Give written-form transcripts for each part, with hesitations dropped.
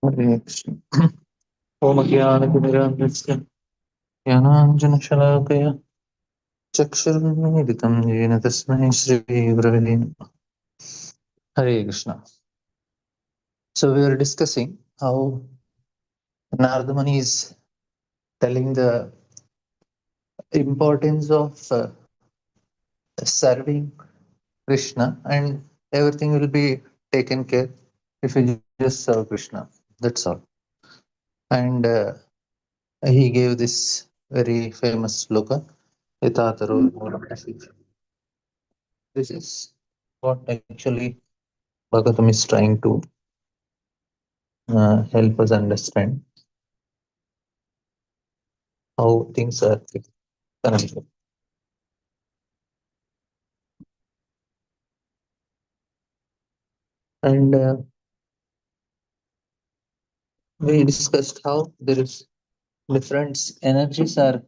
हरे कृष्ण। ओम ज्ञानतिमिरान्धस्य ज्ञानाञ्जनशलाकया चक्षुरुन्मीलितं येन तस्मै श्रीगुरवे नमः। Hare Krishna. So we were discussing how Narada Muni is telling the importance of serving Krishna, and everything will be taken care if you just serve Krishna. That's all. And he gave this very famous sloka, Yatataro Murakashi. This is what actually Bhagavatam is trying to help us understand how things are connected. And we discussed how there is different energies are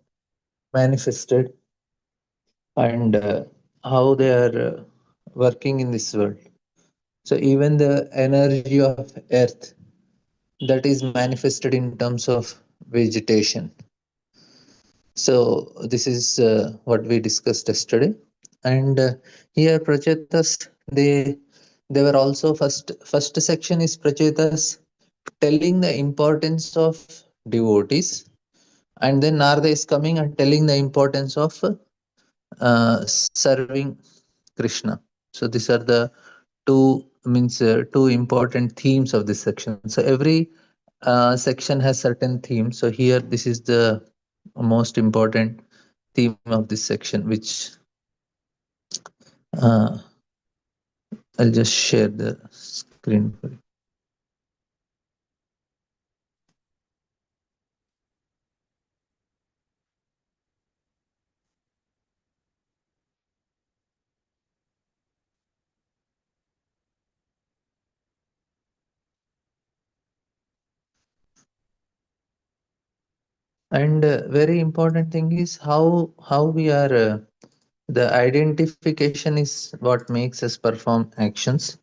manifested, and how they are working in this world. So even the energy of earth, that is manifested in terms of vegetation. So this is what we discussed yesterday, and here Prachetas, they were also first section is Prachetas telling the importance of devotees, and then Narada is coming and telling the importance of serving Krishna. So these are the two important themes of this section. So every section has certain themes. So here this is the most important theme of this section, which uh, I'll just share the screen for you. And very important thing is how we are the identification is what makes us perform actions.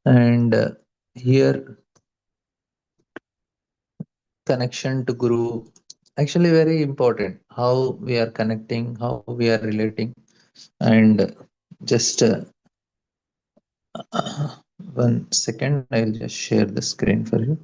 And here connection to Guru, actually very important, how we are connecting, how we are relating. And just 1 second, I'll just share the screen for you.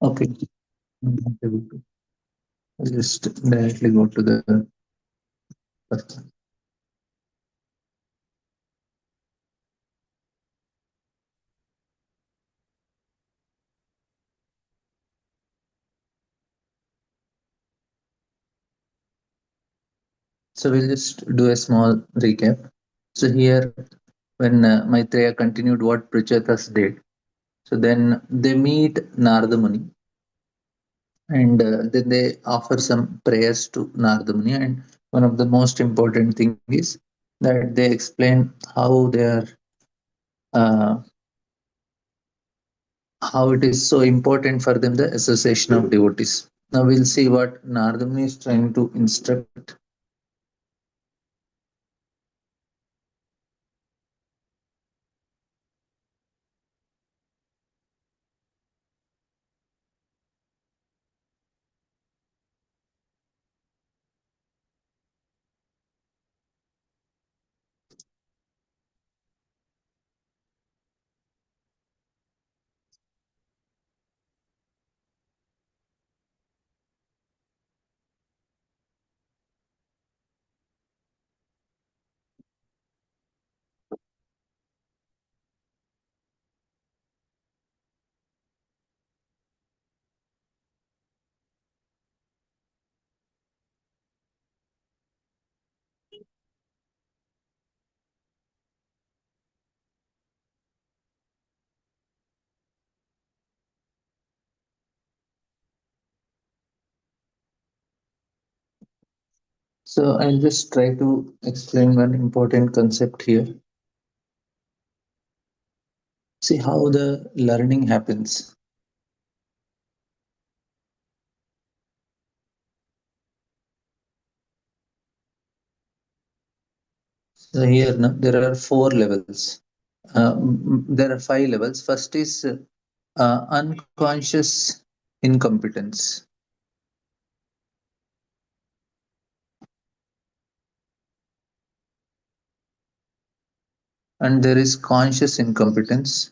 Okay. I'm not able to. I'll just directly go to the person. So we'll just do a small recap. So here, when Maitreya continued what Prachetas did, so then they meet Narada Muni, and then they offer some prayers to Narada Muni. And one of the most important thing is that they explain uh, how it is so important for them the association of devotees. Now we'll see what Narada Muni is trying to instruct. So I'll just try to explain one important concept here. See how the learning happens. So here no, there are four levels. There are five levels. First is unconscious incompetence, and there is conscious incompetence.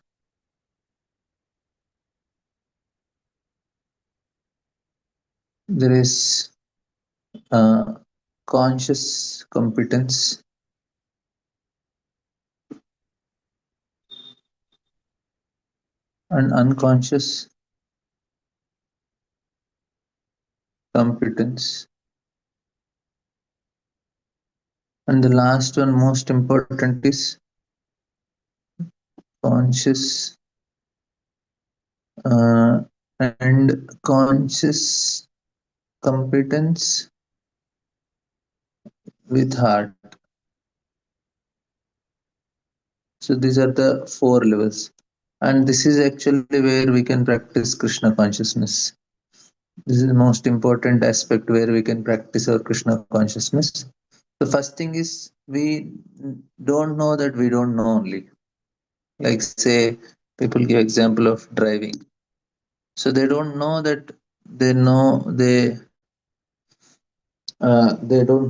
There is uh, conscious competence and unconscious competence. And the last one, most important, is conscious uh, and conscious competence with heart. So these are the four levels. And this is actually where we can practice Krishna consciousness. This is the most important aspect where we can practice our Krishna consciousness. The first thing is we don't know that we don't know only. Like say people give example of driving. So they don't know that they don't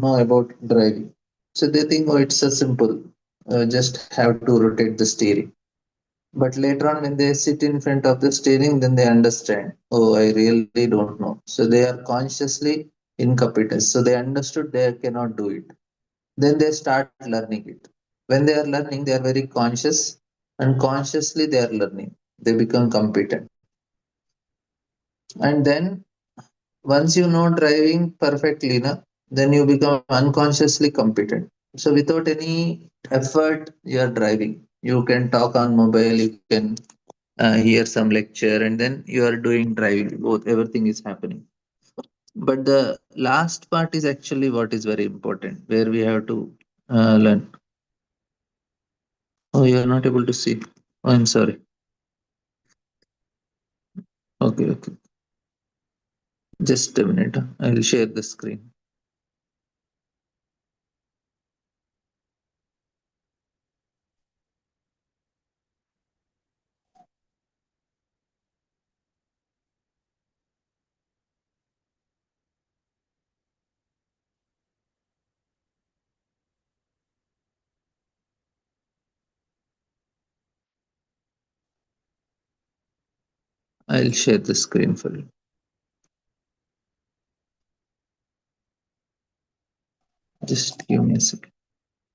know about driving. So they think, oh, it's so simple. Just have to rotate the steering. But later on, when they sit in front of the steering, then they understand, oh, I really don't know. So they are consciously incompetent. So they understood they cannot do it. Then they start learning it. When they are learning, they are very conscious and consciously they are learning. They become competent. And then once you know driving perfectly, na, then you become unconsciously competent. So without any effort, you are driving. You can talk on mobile, you can hear some lecture, and then you are doing driving. Both everything is happening. But the last part is actually what is very important, where we have to learn. Oh, you are not able to see. Oh, I'm sorry. Okay, okay. Just a minute. I will share the screen. I'll share the screen for you. Just give me a second.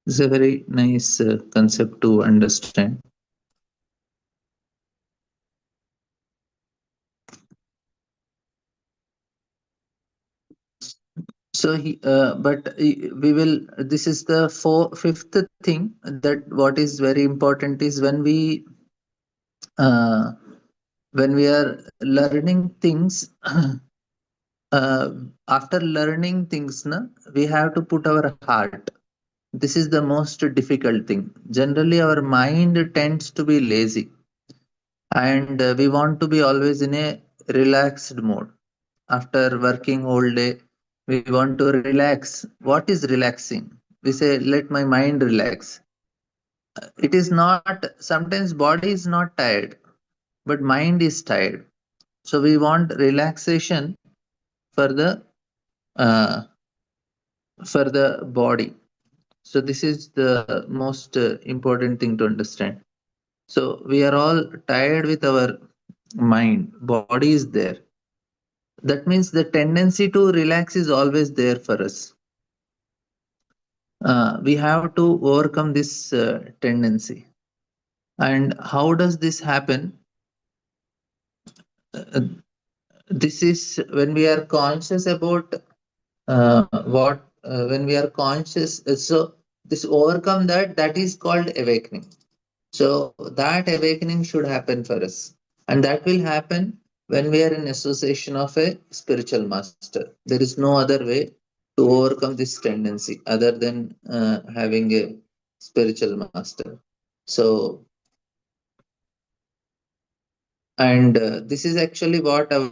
It's a very nice concept to understand. So we will. This is the fifth thing, that what is very important is uh, when we are learning things. uh, After learning things, na, we have to put our heart. This is the most difficult thing. Generally, our mind tends to be lazy, and we want to be always in a relaxed mode. After working whole day, we want to relax. What is relaxing? We say, let my mind relax. It is not, sometimes body is not tired, but mind is tired. So we want relaxation for uh, the body. So this is the most important thing to understand. So we are all tired with our mind. Body is there. That means the tendency to relax is always there for us. We have to overcome this tendency. And how does this happen? Uh, this is when we are conscious about when we are conscious. So this overcome that is called awakening. So that awakening should happen for us. And that will happen when we are in association of a spiritual master. There is no other way to overcome this tendency other than having a spiritual master. So, and this is actually what our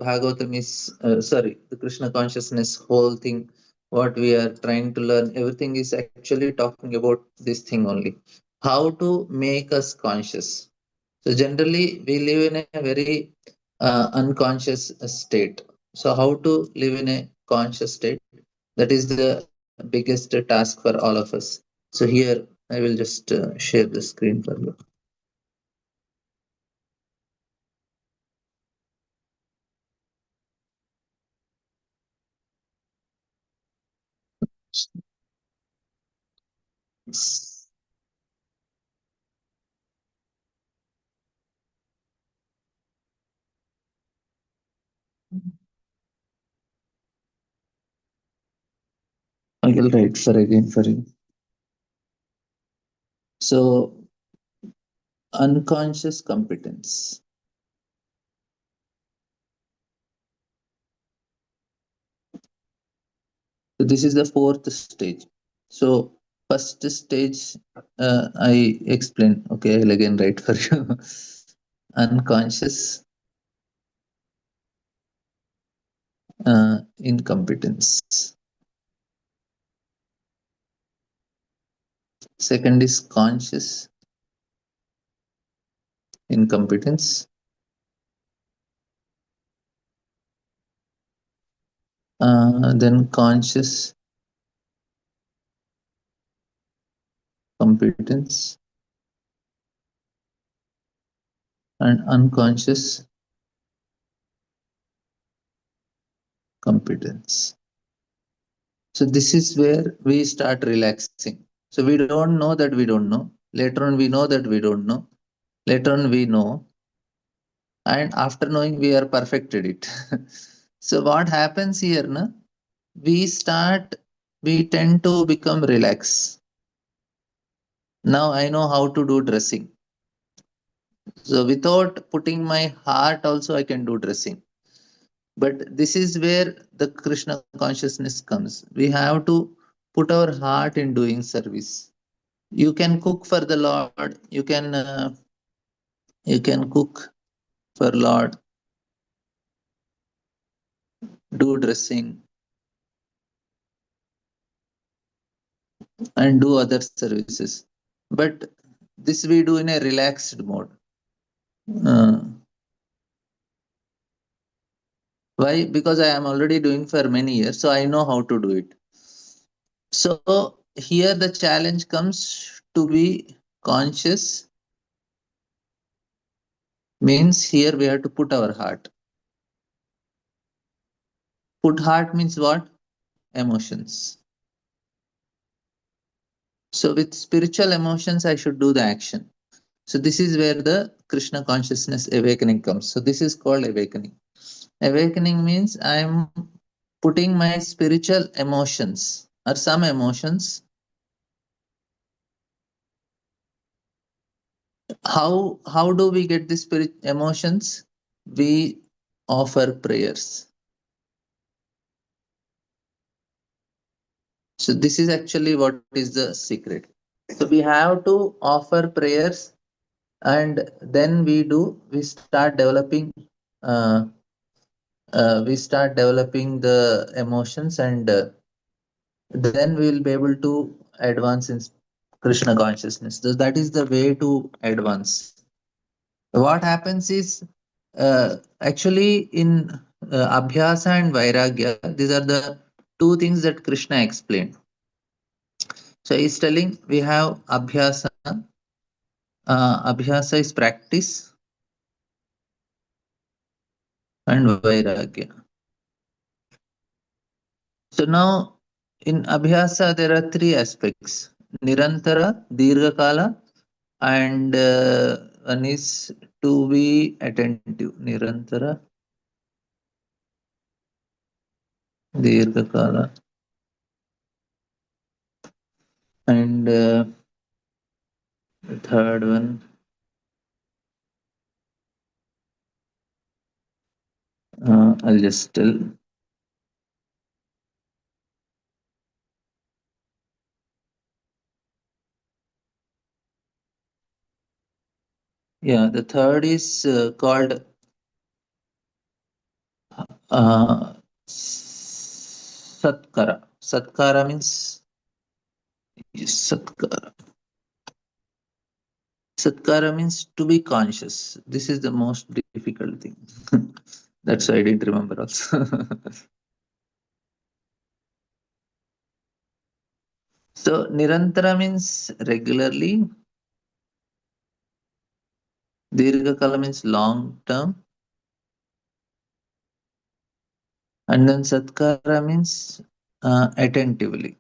Bhagavatam is, sorry, the Krishna consciousness whole thing, what we are trying to learn, everything is actually talking about this thing only. How to make us conscious. So generally, we live in a very unconscious state. So how to live in a conscious state? That is the biggest task for all of us. So here I will just share the screen for you. I will write for again for you. So unconscious competence. So this is the fourth stage. So first stage I explain. Okay, I'll again write for you. Unconscious incompetence. Second is conscious incompetence. Then conscious competence and unconscious competence. So this is where we start relaxing. So we don't know that we don't know. Later on, we know that we don't know. Later on, we know. And after knowing, we are perfected it. So what happens here, na? We tend to become relaxed. Now I know how to do dressing. So without putting my heart also I can do dressing. But this is where the Krishna consciousness comes. We have to put our heart in doing service. You can cook for the Lord. You can cook for Lord, do dressing, and do other services. But this we do in a relaxed mode. Uh, why? Because I am already doing for many years, so I know how to do it. So here the challenge comes to be conscious Means here we have to put our heart. Put heart means what? Emotions. So with spiritual emotions, I should do the action. So this is where the Krishna consciousness awakening comes. So this is called awakening. Awakening means I am putting my spiritual emotions or some emotions. How do we get the spirit emotions? We offer prayers. So this is actually what is the secret. So we have to offer prayers, and then we start developing uh, the emotions, and then we will be able to advance in Krishna consciousness. So that is the way to advance. What happens is actually in Abhyasa and Vairagya, these are the two things that Krishna explained. So he's telling we have Abhyasa. Abhyasa is practice, and Vairagya. So now in Abhyasa, there are three aspects: Nirantara, Dirghakala, and one is to be attentive. Nirantara, Dirghakala, and the third one, I'll just tell. Yeah, the third is called Satkara. Satkara means Satkara. Satkara means to be conscious. This is the most difficult thing. That's why I didn't remember also. So Nirantara means regularly. Dirghakala means long term. And then Satkara means attentively.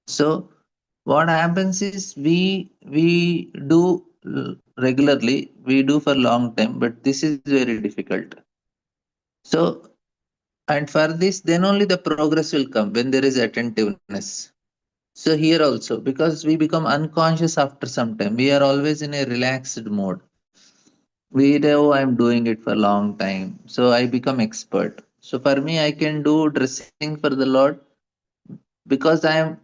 So what happens is we do regularly, we do for long time, but this is very difficult. So and for this, then only the progress will come when there is attentiveness. So here also, because we become unconscious after some time, we are always in a relaxed mode. We know I'm doing it for a long time, so I become expert. So for me, I can do dressing for the Lord because I am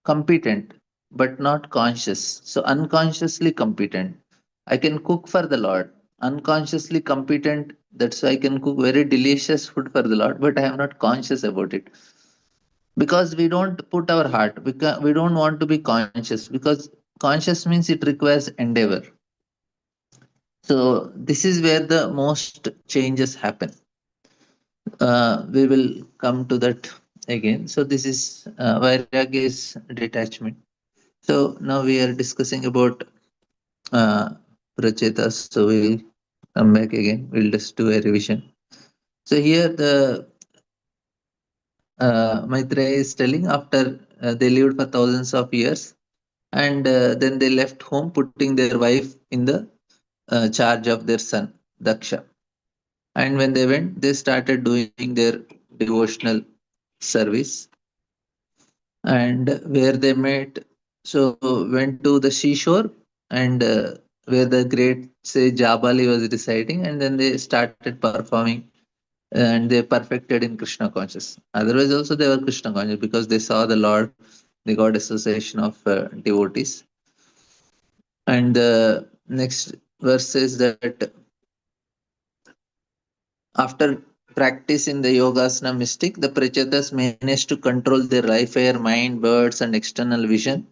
competent but not conscious. So unconsciously competent. I can cook for the Lord. Unconsciously competent. That's why I can cook very delicious food for the Lord, but I am not conscious about it because we don't put our heart. Because we don't want to be conscious because conscious means it requires endeavor. So this is where the most changes happen. We will come to that again. So this is vairagya is detachment. So now we are discussing about uh, prachetas. So we'll come back again. We'll just do a revision. So here the Maitreya is telling after they lived for thousands of years, and then they left home, putting their wife in the charge of their son Daksha. And when they went, they started doing their devotional service, and where they met. So went to the seashore, and where the great sage Jabali was residing, and then they started performing, and they perfected in Krishna conscious. Otherwise, also they were Krishna conscious because they saw the Lord, they got association of devotees. And the next verse says that after practice in the Yogasana mystic, the Prachetas managed to control their life air, mind, birds, and external vision.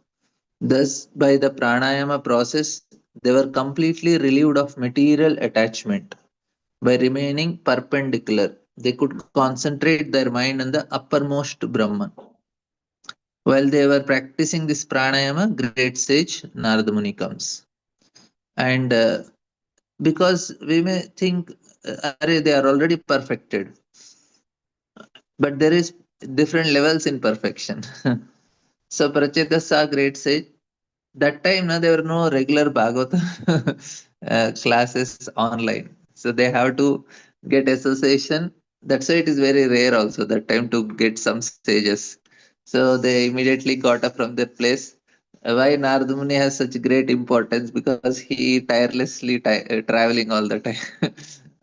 Thus, by the pranayama process, they were completely relieved of material attachment. By remaining perpendicular, they could concentrate their mind on the uppermost Brahman. While they were practicing this pranayama, great sage Narada Muni comes. And because we may think, Arey, they are already perfected, but there is different levels in perfection. So Pracheta saw great sage. That time, no, there were no regular Bhagavata classes online. So they have to get association. That's why it is very rare also that time to get some sages. So they immediately got up from their place. Why Narada Muni has such great importance? Because he tirelessly traveling all the time.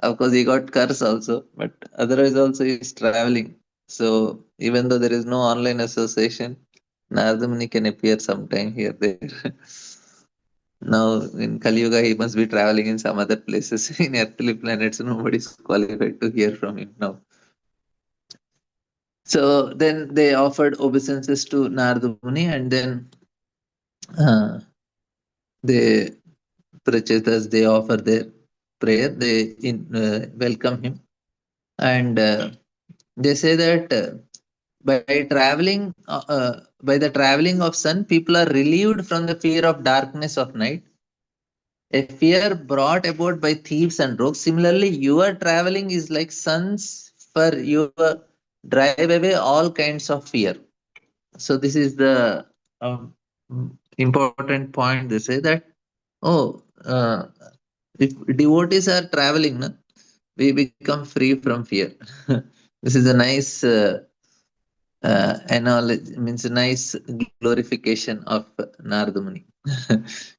Of course, he got curse also, but otherwise also he's traveling. So even though there is no online association, Narada Muni can appear sometime here there. Now in Kali Yuga, he must be traveling in some other places in earthly planets. Nobody is qualified to hear from him now. So then they offered obeisances to Narada Muni, and then uh, they Prachetas they offer their prayer. They welcome him, and they say that by traveling, by the traveling of sun, people are relieved from the fear of darkness of night, a fear brought about by thieves and rogues. Similarly, your traveling is like suns for your drive away all kinds of fear. So this is the important point. They say that, oh, if devotees are traveling, na, we become free from fear. This is a nice analogy, means a nice glorification of Narada Muni.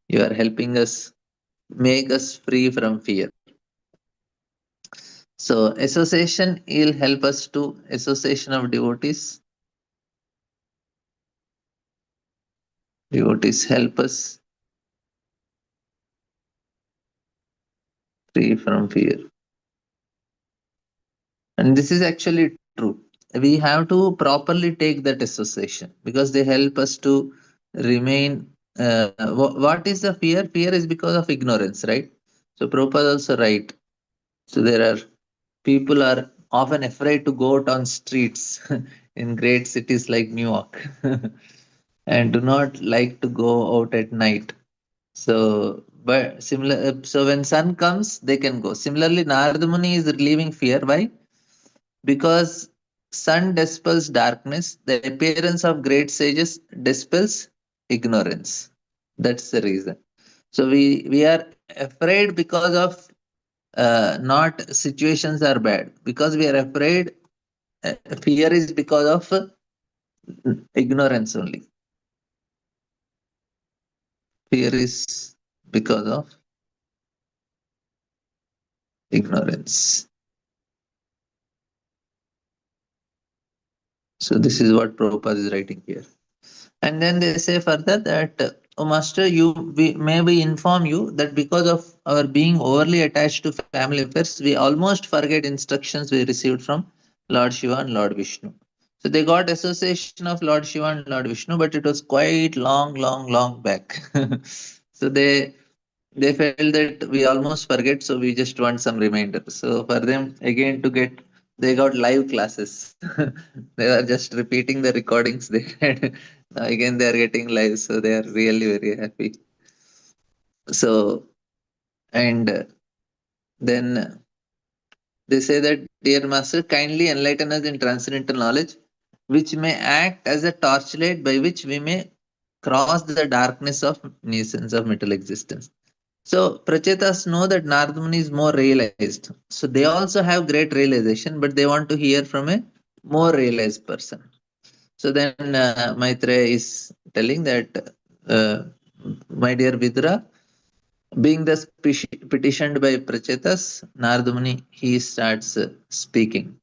You are helping us, make us free from fear. So association will help us to association of devotees. Devotees help us free from fear. And this is actually true. We have to properly take that association because they help us to remain. What is the fear? Fear is because of ignorance, right? So Prabhupada also right. So there are people are often afraid to go out on streets in great cities like New York and do not like to go out at night. So, but similar, so when sun comes, they can go. Similarly, Narada Muni is relieving fear. Why? Because sun dispels darkness. The appearance of great sages dispels ignorance. That's the reason. So we are afraid because of not situations are bad. Because we are afraid, fear is because of ignorance only. Fear is because of ignorance. So this is what Prabhupada is writing here. And then they say further that, oh Master, may we inform you that because of our being overly attached to family affairs, we almost forget instructions we received from Lord Shiva and Lord Vishnu. So they got association of Lord Shiva and Lord Vishnu, but it was quite long, long, long back. So they felt that we almost forget, so we just want some reminder. So for them, again to get, they got live classes. They were just repeating the recordings they had. Now again, they are getting live, so they are really very happy. So, and then they say that, dear Master, kindly enlighten us in transcendental knowledge, which may act as a torchlight by which we may cross the darkness of nuisance of material existence. So Prachetas know that Narada Muni is more realized. So they also have great realization, but they want to hear from a more realized person. So then Maitreya is telling that, uh, my dear Vidura, being thus petitioned by Prachetas, Narada Muni, he starts speaking.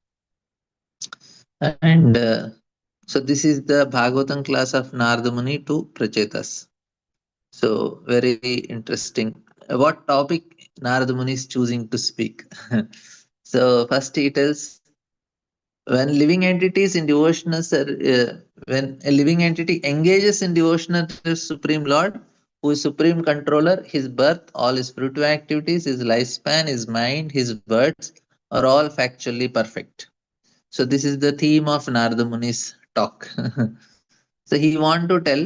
And so this is the Bhagavatam class of Narada Muni to Prachetas. So very interesting. What topic Narada Muni is choosing to speak? So first he tells, when living entities in devotional when a living entity engages in devotional to Supreme Lord, who is Supreme Controller, his birth, all his spiritual activities, his lifespan, his mind, his words are all factually perfect. So this is the theme of Narada Muni's talk. So he want to tell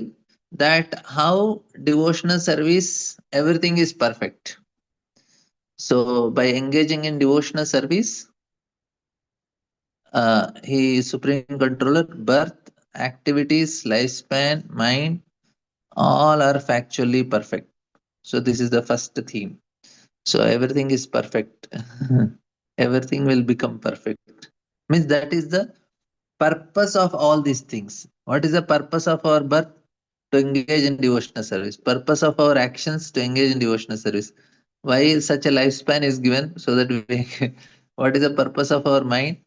that how devotional service, everything is perfect. So by engaging in devotional service, he is supreme controller, birth, activities, lifespan, mind, all are factually perfect. So this is the first theme. So everything is perfect. Everything will become perfect. Means that is the purpose of all these things. What is the purpose of our birth? To engage in devotional service. Purpose of our actions to engage in devotional service. Why such a lifespan is given? So that we what is the purpose of our mind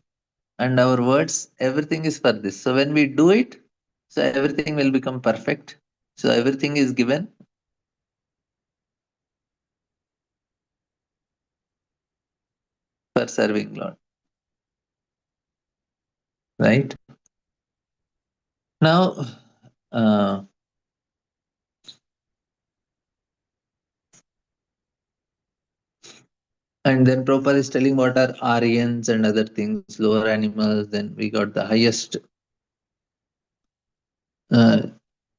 and our words? Everything is for this. So when we do it, so everything will become perfect. So everything is given for serving Lord. Right? Now, uh, and then Prabhupada is telling what are Aryans and other things, lower animals. Then we got the highest. Uh,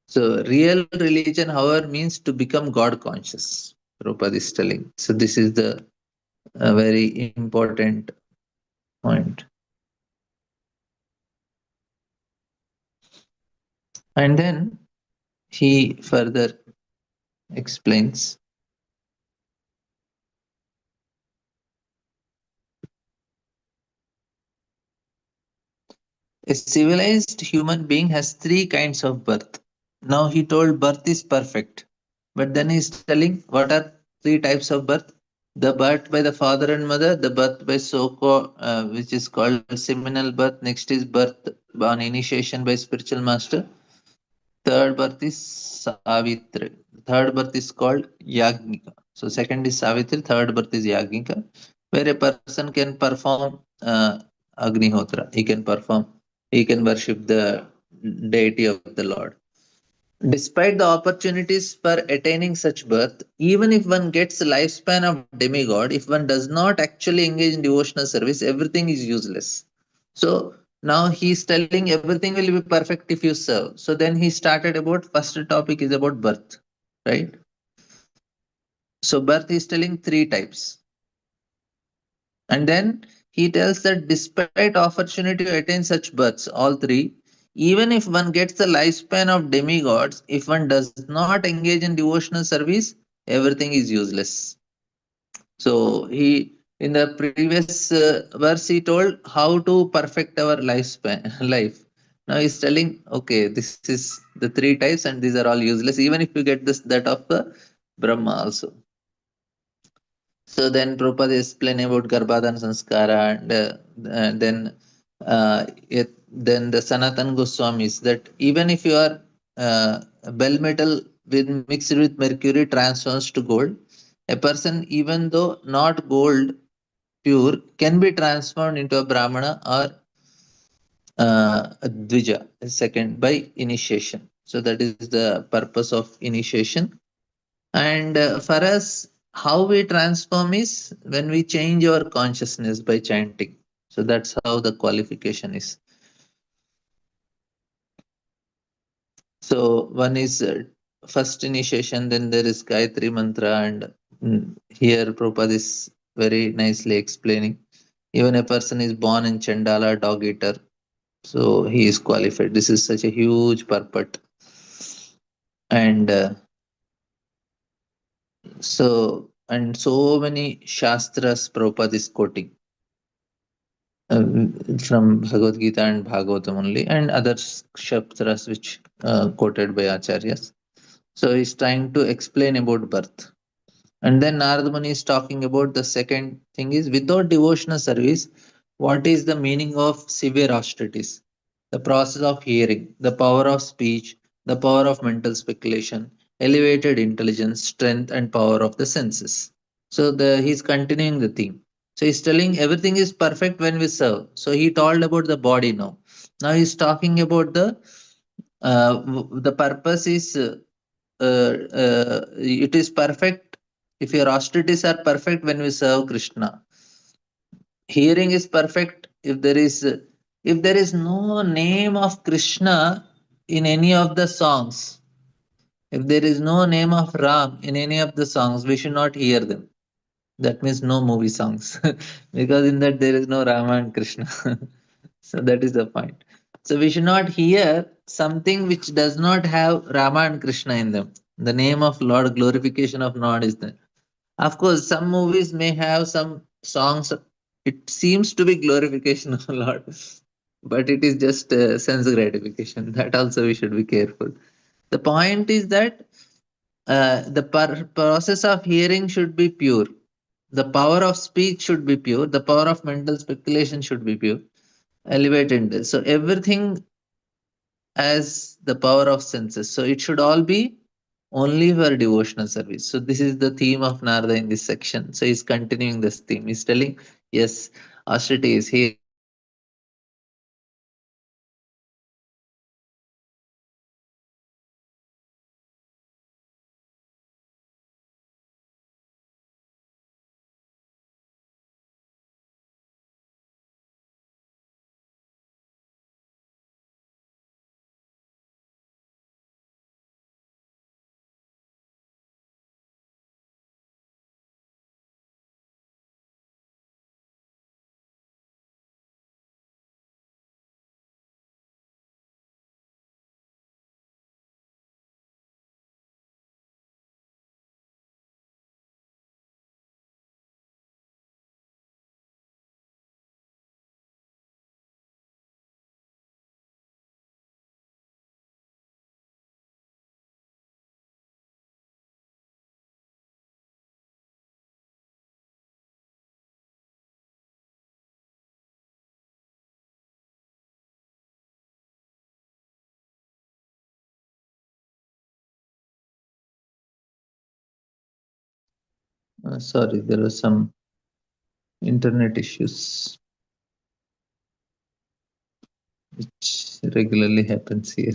so real religion, however, means to become God conscious. Prabhupada is telling. So this is the very important point. And then he further explains. A civilized human being has three kinds of birth. Now he told birth is perfect, but then he's telling what are three types of birth: the birth by the father and mother, the birth by which is called seminal birth. Next is birth on initiation by spiritual master. Third birth is Savitri. Third birth is called Yagnika. So second is Savitri. Third birth is Yagnika, where a person can perform Agnihotra. He can perform. He can worship the deity of the Lord. Despite the opportunities for attaining such birth, even if one gets the lifespan of demigod, if one does not actually engage in devotional service, everything is useless. So now he's telling everything will be perfect if you serve. So then he started about first topic is about birth, right? So birth is telling three types. And then he tells that despite opportunity to attain such births, all three, even if one gets the lifespan of demigods, if one does not engage in devotional service, everything is useless. So he in the previous verse he told how to perfect our lifespan life. Now he's telling, okay, this is the three types and these are all useless, even if you get this that of the Brahma also. So then Prabhupada explain about Garbhadan Sanskara and then then the Sanatan Goswamis that even if you are bell metal with mixed with mercury transforms to gold, a person even though not gold pure can be transformed into a Brahmana or a Dvija, second by initiation. So that is the purpose of initiation. And for us, how we transform is when we change our consciousness by chanting. So that's how the qualification is. So one is first initiation, then there is Gayatri Mantra, and here Prabhupada is very nicely explaining. Even a person is born in Chandala, dog eater, so he is qualified. This is such a huge purport. And so many Shastras Prabhupada is quoting from Bhagavad Gita and Bhagavatam only, and other Shastras which quoted by Acharyas. So he's trying to explain about birth. And then Narada Muni is talking about the second thing is without devotional service, what is the meaning of severe austerities? The process of hearing, the power of speech, the power of mental speculation, elevated intelligence, strength, and power of the senses. So he's continuing the theme. So he's telling everything is perfect when we serve. So he told about the body now. Now he's talking about the purpose is it is perfect if your austerities are perfect when we serve Krishna. Hearing is perfect if there is no name of Krishna in any of the songs. If there is no name of Ram in any of the songs, we should not hear them. That means no movie songs, because in that there is no Rama and Krishna. So that is the point. So we should not hear something which does not have Rama and Krishna in them. The name of Lord, glorification of Lord is there. Of course, some movies may have some songs. It seems to be glorification of Lord, but it is just sense gratification. That also we should be careful. The point is that the process of hearing should be pure. The power of speech should be pure. The power of mental speculation should be pure, elevated. So everything as the power of senses. So it should all be only for devotional service. So this is the theme of Narada in this section. So he's continuing this theme. He's telling, yes, austerity is here. Sorry, there was some internet issues which regularly happens here.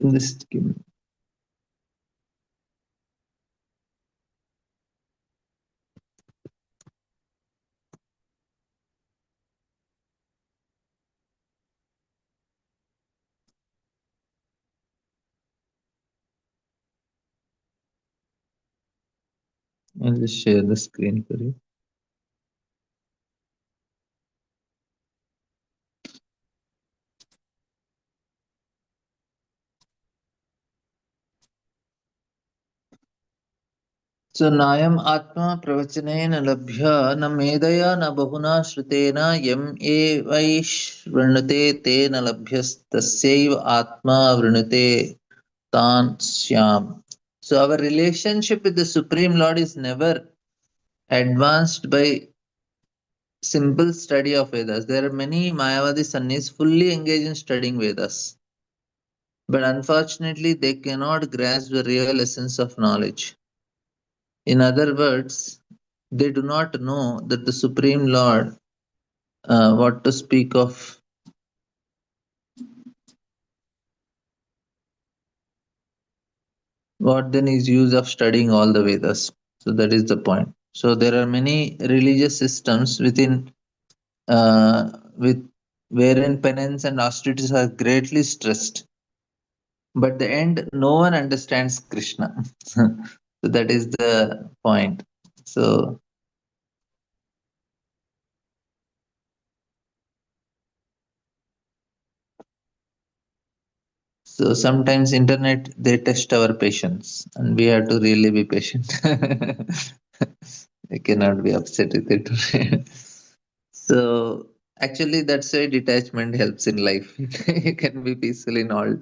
Just give me. I'll just share the screen for you. So Nayam Atma Pravachanena Labhya na Medaya na Bahuna Shrutena Yam Evaish Vrinute Te na Labhyas Tasyaiva Atma Vrinute Tan Syam. So our relationship with the Supreme Lord is never advanced by simple study of Vedas. There are many Mayavadi Sannis fully engaged in studying Vedas. But unfortunately, they cannot grasp the real essence of knowledge. In other words, they do not know that the Supreme Lord, what to speak of, what then is use of studying all the Vedas. So that is the point. So there are many religious systems with wherein penance and austerities are greatly stressed. But the end, no one understands Krishna. So that is the point. So So sometimes internet they test our patience, and we have to really be patient. We cannot be upset with it. So actually, that's why detachment helps in life. You can be peaceful in all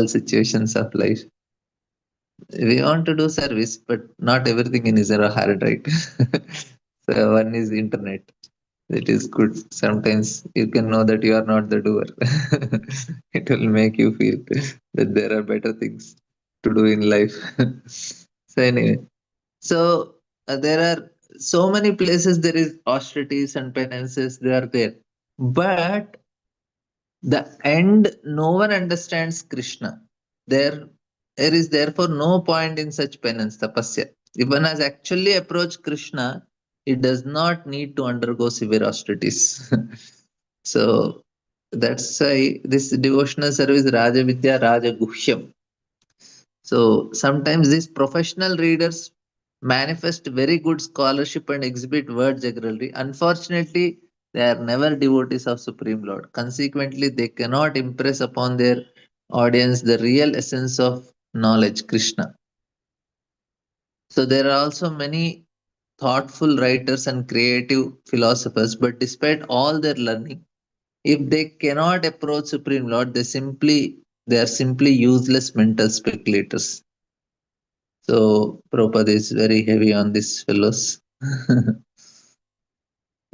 situations of life. We want to do service, but not everything in is our hard, right? So one is internet. It is good. Sometimes you can know that you are not the doer. It will make you feel that there are better things to do in life. So anyway, so there are so many places there is austerities and penances. They are there, but the end, no one understands Krishna. There is therefore no point in such penance, tapasya. If one has actually approached Krishna, It does not need to undergo severe austerities. So that's why this devotional service Raja Vidya Raja Guhyam. So sometimes these professional readers manifest very good scholarship and exhibit word jugglery. Unfortunately, they are never devotees of Supreme Lord. Consequently, they cannot impress upon their audience the real essence of knowledge, Krishna. So there are also many thoughtful writers and creative philosophers, but despite all their learning, if they cannot approach Supreme Lord, they are simply useless mental speculators. So Prabhupada is very heavy on these fellows.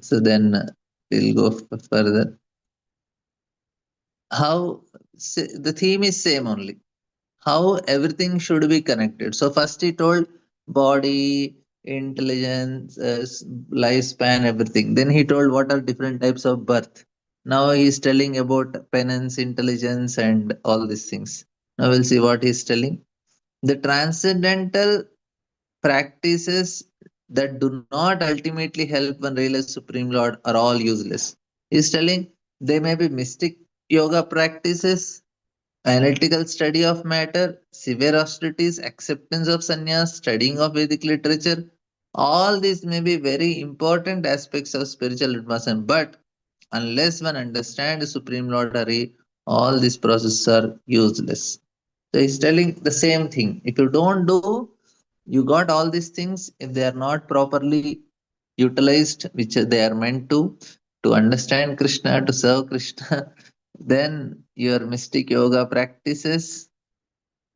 So then we'll go further. How the theme is same only. How everything should be connected. So first he told body, intelligence, lifespan, everything. Then he told what are different types of birth. Now he is telling about penance, intelligence, and all these things. Now we'll see what he is telling. The transcendental practices that do not ultimately help one realize Supreme Lord are all useless. He's telling they may be mystic yoga practices, analytical study of matter, severe austerities, acceptance of sannyas, studying of Vedic literature. All these may be very important aspects of spiritual advancement, but unless one understands the Supreme Lord Hari, all these processes are useless. So he's telling the same thing. If you don't do, you got all these things. If they are not properly utilized, which they are meant to understand Krishna, to serve Krishna, then your mystic yoga practices,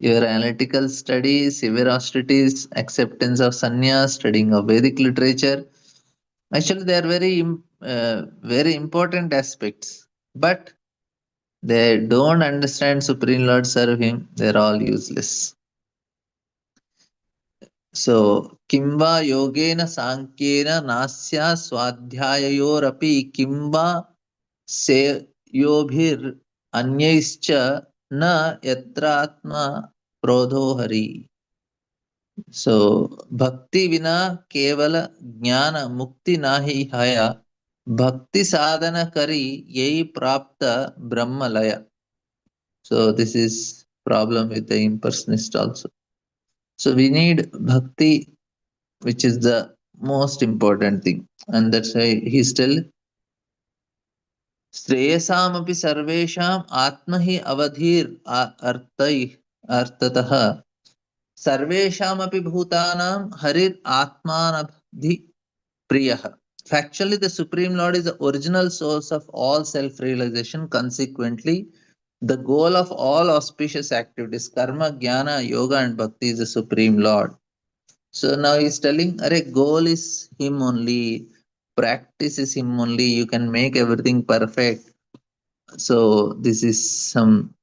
your analytical studies, severe austerities, acceptance of sannyas, studying of Vedic literature, actually they are very important aspects. But they don't understand Supreme Lord, serve Him, they're all useless. So, Kimva Yogena Sankyena Nasya Swadhyayorapi Kimva Seyobhir Anyaischa Na Yatratma Prodho Hari. So, Bhakti Vina Kevala Jnana Mukti Nahi Haya Bhakti Sadhana Kari Yei Prapta Brahmalaya. So, this is problem with the impersonist also. So, we need bhakti, which is the most important thing. And that's why he's still श्रेयसामपि सर्वेषाम् आत्म हि अवधिर् अर्थतः सर्वेषामपि भूतानां हरिर् आत्मानधि प्रियः. Factually, the Supreme Lord is the original source of all self-realization. Consequently, the goal of all auspicious activities, karma, jnana, yoga, and bhakti is the Supreme Lord. So now he's telling, goal is him only, practice is him only, you can make everything perfect. So this is some,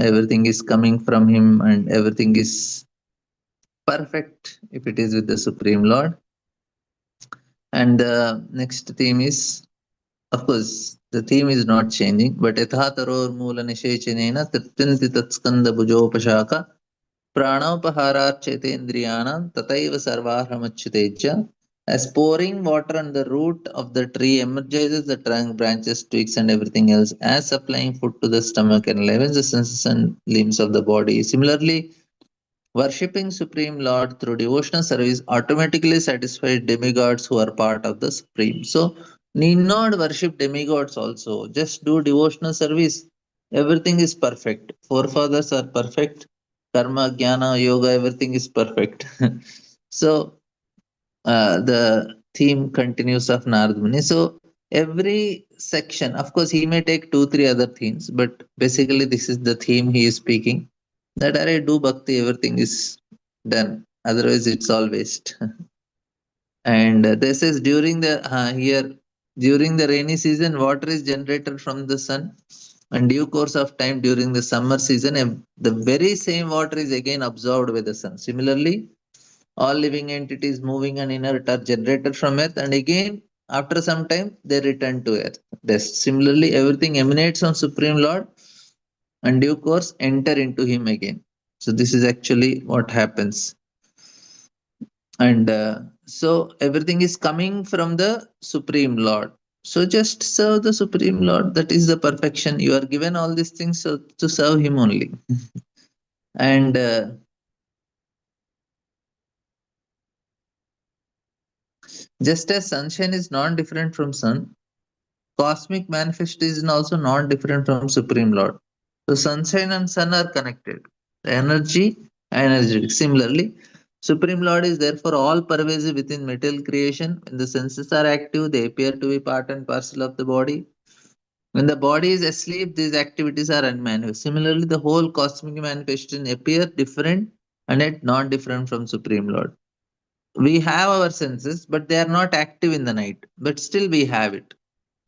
everything is coming from him and everything is perfect if it is with the Supreme Lord. And the next theme is, of course, the theme is not changing, but yathataror mula nishechinena tripyanti tatskanda bhujopashaka Pranopaharachetendrayanam tataiva sarvarhamachyutecha. As pouring water on the root of the tree energizes the trunk, branches, twigs, and everything else, as supplying food to the stomach and enlivens the senses and limbs of the body. Similarly, worshipping Supreme Lord through devotional service automatically satisfies demigods who are part of the Supreme. So, need not worship demigods also. Just do devotional service. Everything is perfect. Forefathers are perfect. Karma, jnana, yoga, everything is perfect. So, the theme continues of Narad Muni. So, every section, of course, he may take two, three other themes, but basically, this is the theme he is speaking. That I do bhakti, everything is done. Otherwise, it's all waste. And this is during the here during the rainy season, water is generated from the sun. And due course of time during the summer season, the very same water is again absorbed by the sun. Similarly, all living entities moving and inert are generated from earth, and again after some time they return to earth. Thus, similarly, everything emanates from Supreme Lord and due course enter into him again. So this is actually what happens. And So everything is coming from the Supreme Lord. So just serve the Supreme Lord. That is the perfection. You are given all these things so to serve Him only. And just as sunshine is non different from sun, cosmic manifestation is also non different from Supreme Lord. So sunshine and sun are connected. The energy and energetic. Similarly, Supreme Lord is therefore all pervasive within material creation. When the senses are active, they appear to be part and parcel of the body. When the body is asleep, these activities are unmanifest. Similarly, the whole cosmic manifestation appear different and yet not different from Supreme Lord. We have our senses, but they are not active in the night. But still we have it.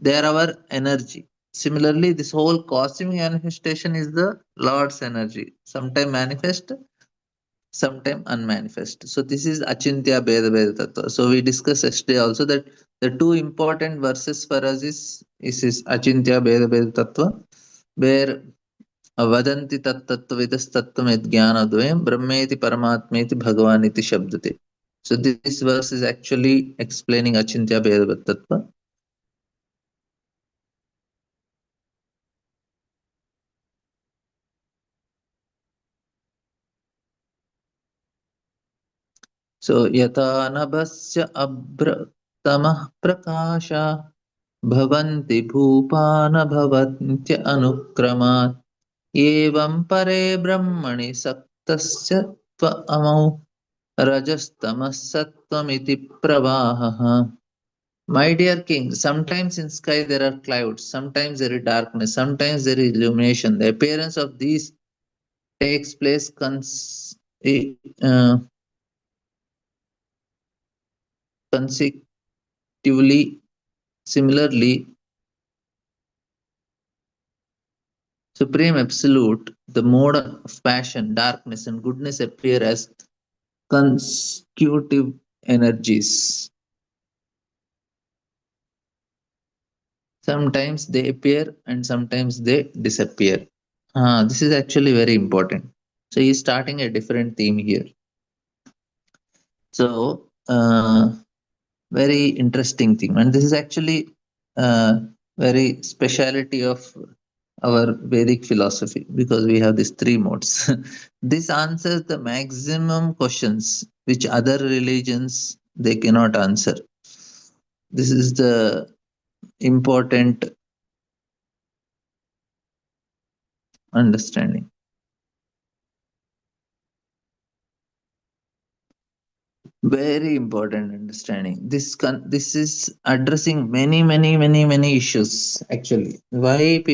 They are our energy. Similarly, this whole cosmic manifestation is the Lord's energy. Sometime manifest, sometime unmanifest. So this is Achintya Beda Beda Tattva. So we discussed yesterday also that the two important verses for us is Achintya Beda Beda Tattva, where वदन्ति तत्तत्त्वविदस्तत्त्वं यज्ञानद्वयं ब्रह्मेति परमात्मेति भगवानिति शब्दते. So this verse is actually explaining Achintya Bheda Tattva. So yata nabhasya abhratamah prakasha bhavanti bhupana bhavantya anukramat evam pare brahmani saktasya tva amau rajastamas sattvam pravaha. My dear king, sometimes in sky there are clouds, sometimes there is darkness, sometimes there is illumination. The appearance of these takes place consecutively. Similarly, Supreme Absolute, the mode of passion, darkness, and goodness appear as consecutive energies. Sometimes they appear and sometimes they disappear. This is actually very important. So he's starting a different theme here. So very interesting theme, and this is actually very speciality of our Vedic philosophy because we have these three modes. This answers the maximum questions which other religions they cannot answer. This is the important understanding. Very important understanding. This is addressing many issues actually. Why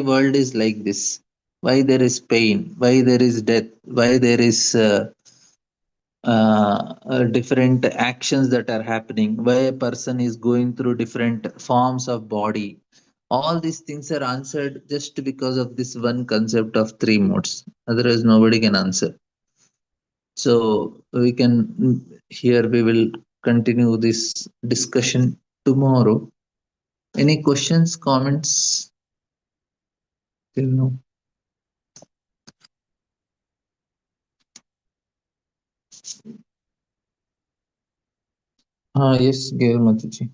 world is like this? Why there is pain? Why there is death? Why there is different actions that are happening? Why a person is going through different forms of body? All these things are answered just because of this one concept of three modes. Otherwise, nobody can answer. So we can here we will continue this discussion tomorrow. Any questions, comments till now? Yes, Gail Mataji.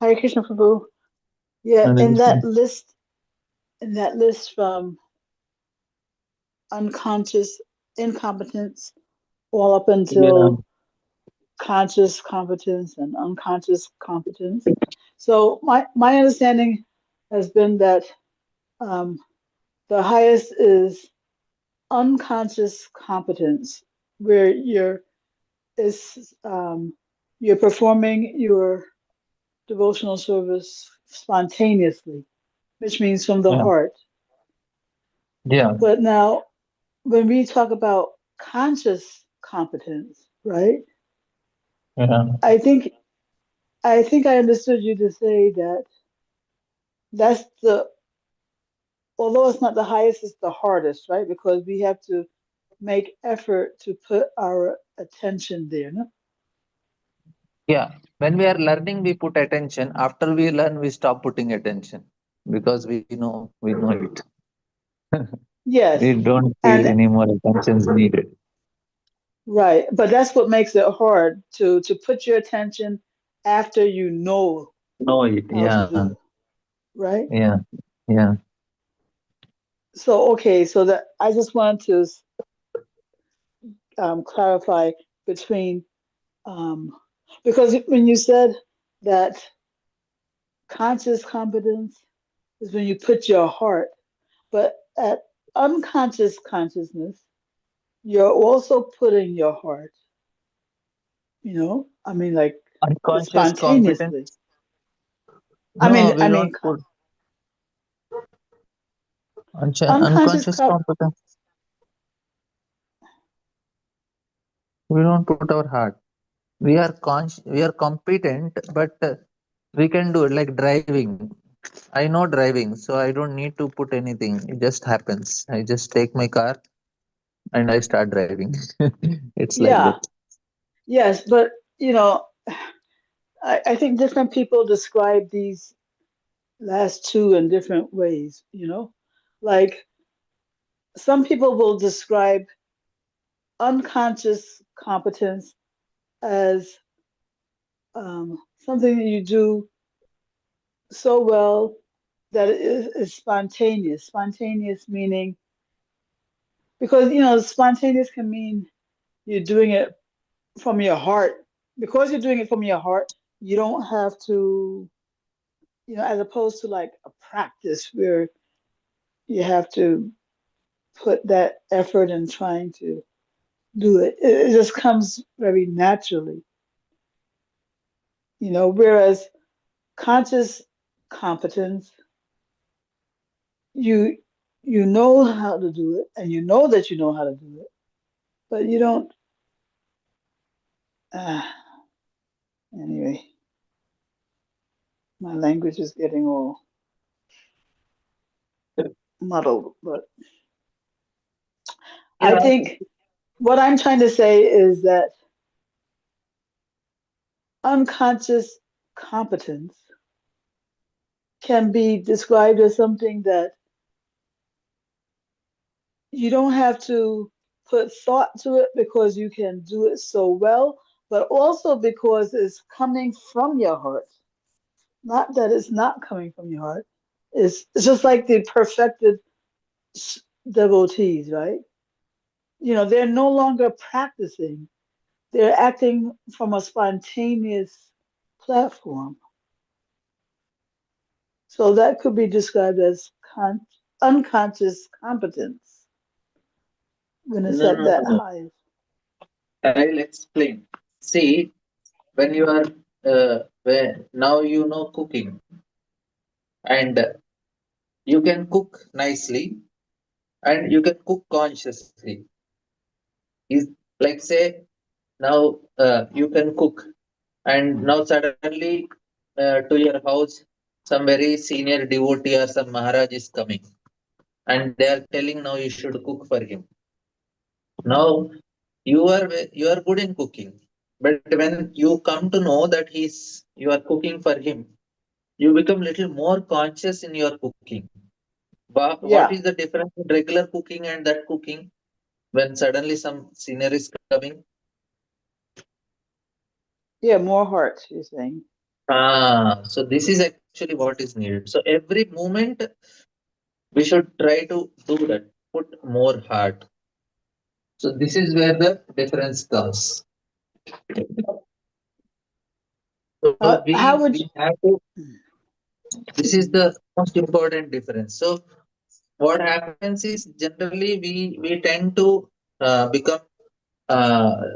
Hare Krishna Prabhu. Yeah, Hare Krishna. in that list from unconscious incompetence all up Yeah, until conscious competence and unconscious competence. So my understanding has been that um, the highest is unconscious competence, where is you're performing your devotional service spontaneously, which means from the yeah, heart. yeah, But now, when we talk about conscious competence, right? yeah. I think I understood you to say that that's the although it's not the highest, it's the hardest, right? Because we have to make effort to put our attention there. No? Yeah. When we are learning, we put attention. After we learn, we stop putting attention because we know it. Yes. We don't feel And any more attentions needed. right, but that's what makes it hard to put your attention after you know No, how to yeah, do it, right? yeah, yeah. So okay, so that I just wanted to clarify between um, because when you said that conscious competence is when you put your heart, but at unconscious consciousness, you're also putting your heart. I mean, like Unconscious spontaneously. competence. I mean, No, I we mean, don't put unconscious. unconscious competence. We don't put our heart. We are competent, but we can do it like driving. I know driving, so I don't need to put anything. It just happens. I just take my car and I start driving. It's like Yeah, that. yes, but you know, I think different people describe these last two in different ways. Like some people will describe unconscious competence as something that you do so well that it is spontaneous. Spontaneous meaning because spontaneous can mean you're doing it from your heart. Because you're doing it from your heart, you don't have to, as opposed to like a practice where you have to put that effort in trying to do it. It just comes very naturally, whereas conscious competence, you you know how to do it and you know that you know how to do it, but you don't uh, anyway, my language is getting all muddled, but I Yeah. think what I'm trying to say is that unconscious competence can be described as something that you don't have to put thought to it because you can do it so well, but also because it's coming from your heart. Not that it's not coming from your heart. It's just like the perfected devotees, right? They're no longer practicing, they're acting from a spontaneous platform. So that could be described as unconscious competence when it's No, at no, that no. highest. I'll explain. See, when you are when now you know cooking and you can cook nicely and you can cook consciously. Is like say now you can cook and now suddenly to your house some very senior devotee or some Maharaj is coming and they are telling now you should cook for him. Now you are good in cooking, but when you come to know that you are cooking for him, you become little more conscious in your cooking. What Yeah, is the difference in regular cooking and that cooking when suddenly some senior is coming? yeah, more heart, you're saying. So this is actually what is needed. So every moment we should try to do that, put more heart. So this is where the difference comes. So How we would you? have to. This is the most important difference. So what happens is generally we tend to become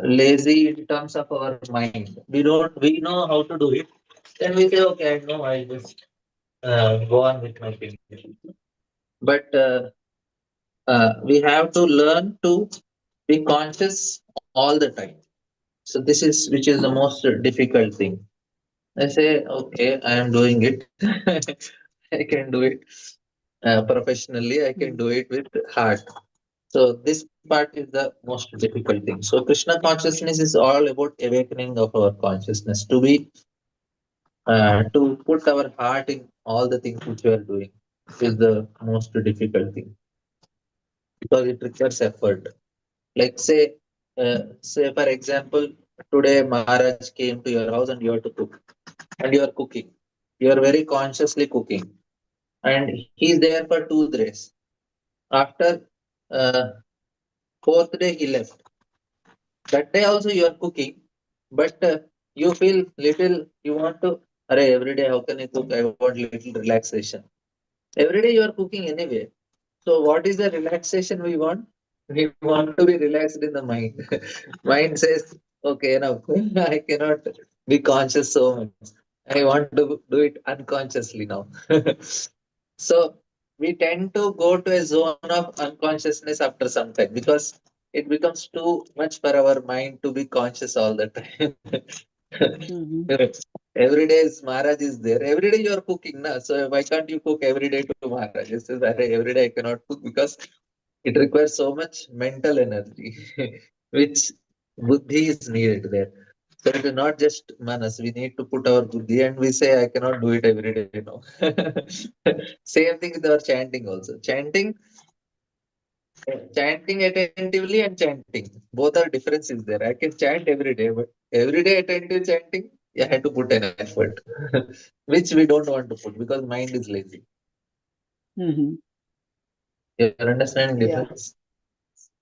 lazy in terms of our mind. We know how to do it. Then we say, okay, I know, I just go on with my thing. But we have to learn to be conscious all the time. So this is which is the most difficult thing. I say, okay, I am doing it. I can do it professionally. I can do it with heart. So this part is the most difficult thing. So Krishna consciousness is all about awakening of our consciousness to be to put our heart in all the things which we are doing is the most difficult thing. because it requires effort. Like say for example, today Maharaj came to your house and you have to cook, and you are cooking. You are very consciously cooking, and he's there for 2 days. After uh, fourth day he left. That day also you are cooking, but you feel little. You want to. Array every day. How can I cook? I want little relaxation. Every day you are cooking anyway. So what is the relaxation we want? We want to be relaxed in the mind. Mind says, okay, enough. I cannot be conscious so much. I want to do it unconsciously now. So we tend to go to a zone of unconsciousness after some time because it becomes too much for our mind to be conscious all the time. Hmm. Every day is Maharaj is there. Every day you are cooking, na? So why can't you cook every day to Maharaj? He says, "Arre, every day I cannot cook because it requires so much mental energy, which buddhi is needed there. So it is not just manas. We need to put our buddhi, and we say, I cannot do it every day. No. Same thing with our chanting also. Chanting attentively and chanting. Both are differences there. I can chant every day, but every day attentive chanting, you have to put an effort, which we don't want to put because mind is lazy. Hmm. You're understanding Yeah. difference?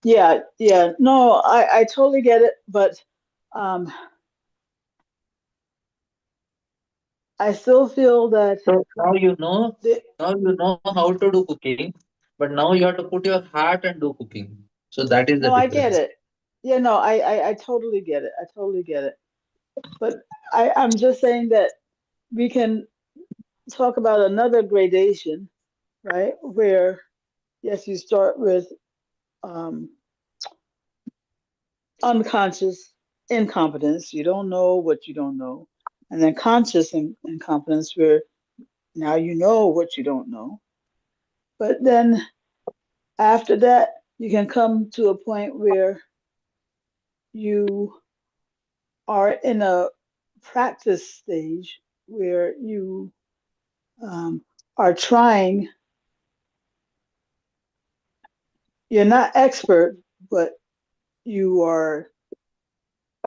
Yeah. Yeah. No, I totally get it, but um, I still feel that So the, now you know how to do cooking, but now you have to put your heart and do cooking. So that is the no, I get difference. it. Yeah, no, I totally get it. I totally get it. But I'm just saying that we can talk about another gradation, right? Where yes, you start with um, unconscious incompetence. You don't know what you don't know, and then conscious incompetence, where now you know what you don't know. But then after that, you can come to a point where you are in a practice stage where you are trying, you're not expert, but you are,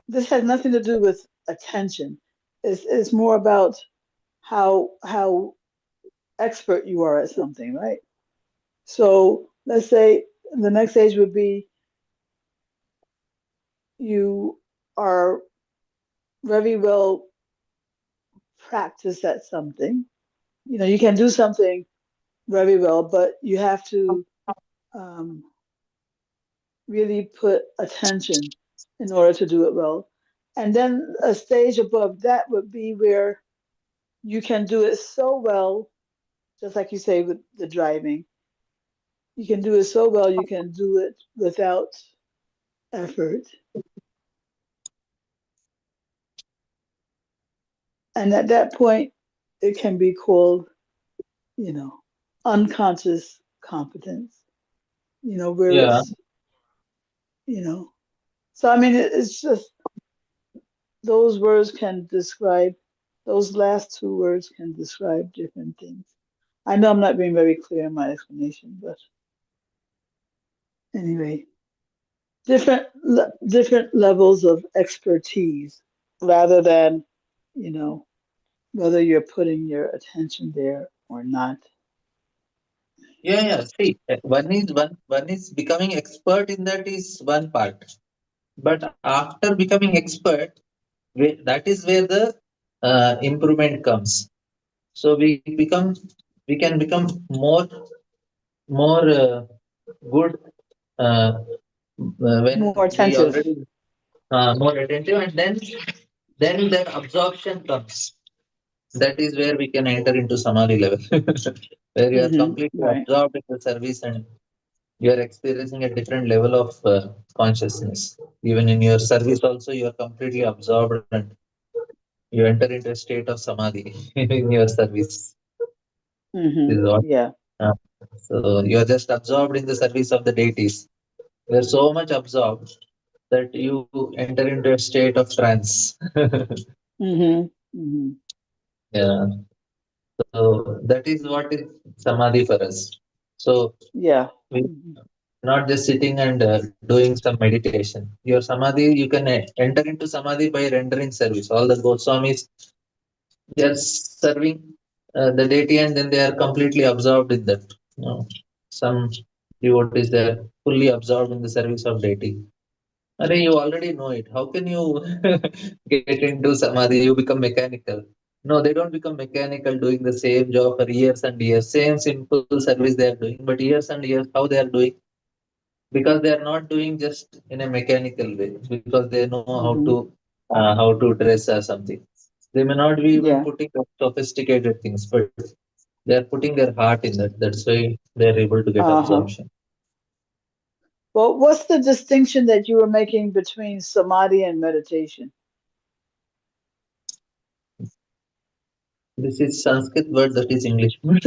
this has nothing to do with attention. It's more about how expert you are at something, right? So let's say the next stage would be you are very well practiced at something. You know, you can do something very well, but you have to um, really put attention in order to do it well. And then a stage above that would be where you can do it so well, just like you say with the driving, you can do it so well, you can do it without effort. And at that point, it can be called, you know, unconscious competence, where Yeah, it's, so I mean, it's just those words can describe, those last two words can describe different things. I know I'm not being very clear in my explanation, but anyway, different levels of expertise rather than, you know, whether you're putting your attention there or not. yeah, yeah. See, one is becoming expert in that is one part. But after becoming expert, that is where the improvement comes. So we can become more good when More we attentive. already more attentive, and then the absorption comes. That is where we can enter into samadhi level, where you are completely Right. absorbed in the service and you are experiencing a different level of consciousness. Even in your service, also you are completely absorbed and you enter into a state of samadhi in your service. This is what. Yeah. Uh, so you are just absorbed in the service of the deities. You are so much absorbed that you enter into a state of trance. Yeah. So that is what is samadhi for us. So Yeah. we, Mhm. not just sitting and doing some meditation. Your samadhi, you can enter into samadhi by rendering service. All the Goswamis, they are serving the deity and then they are completely absorbed in that. Some devotees, they are fully absorbed in the service of deity. Arey, you already know it. How can you get into samadhi? You become mechanical. No, they don't become mechanical doing the same job for years and years. Same simple service they are doing, but years and years, how they are doing? Because they are not doing just in a mechanical way. Because they know Hmm. how to dress or something. They may not be even Yeah. putting sophisticated things, but they are putting their heart in that. That's why they are able to get Uh-huh. absorption. Well, what's the distinction that you were making between samadhi and meditation? This is Sanskrit word, that is English word.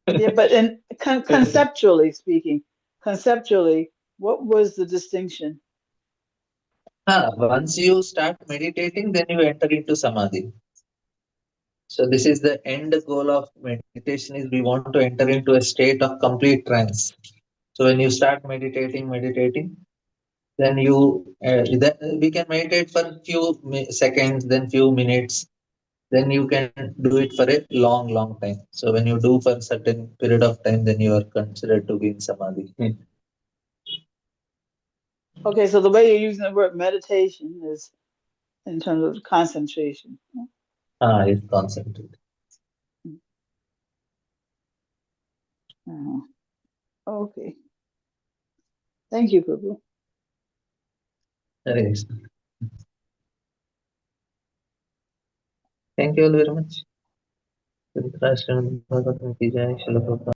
Yeah, but conceptually speaking, conceptually, what was the distinction? Once you start meditating, then you enter into samadhi. So this is the end goal of meditation: is we want to enter into a state of complete trance. So when you start meditating, then we can meditate for few seconds, then few minutes, then you can do it for a long time. So when you do for certain period of time, then you are considered to be in samadhi. Okay, so the way you're using the word meditation is in terms of concentration. It's concentrate. Uh-huh. Okay. Thank you, Prabhu. Hare Krishna. Thank you all very much. Srimad Bhagavatam ki jai, Srila Prabhupada.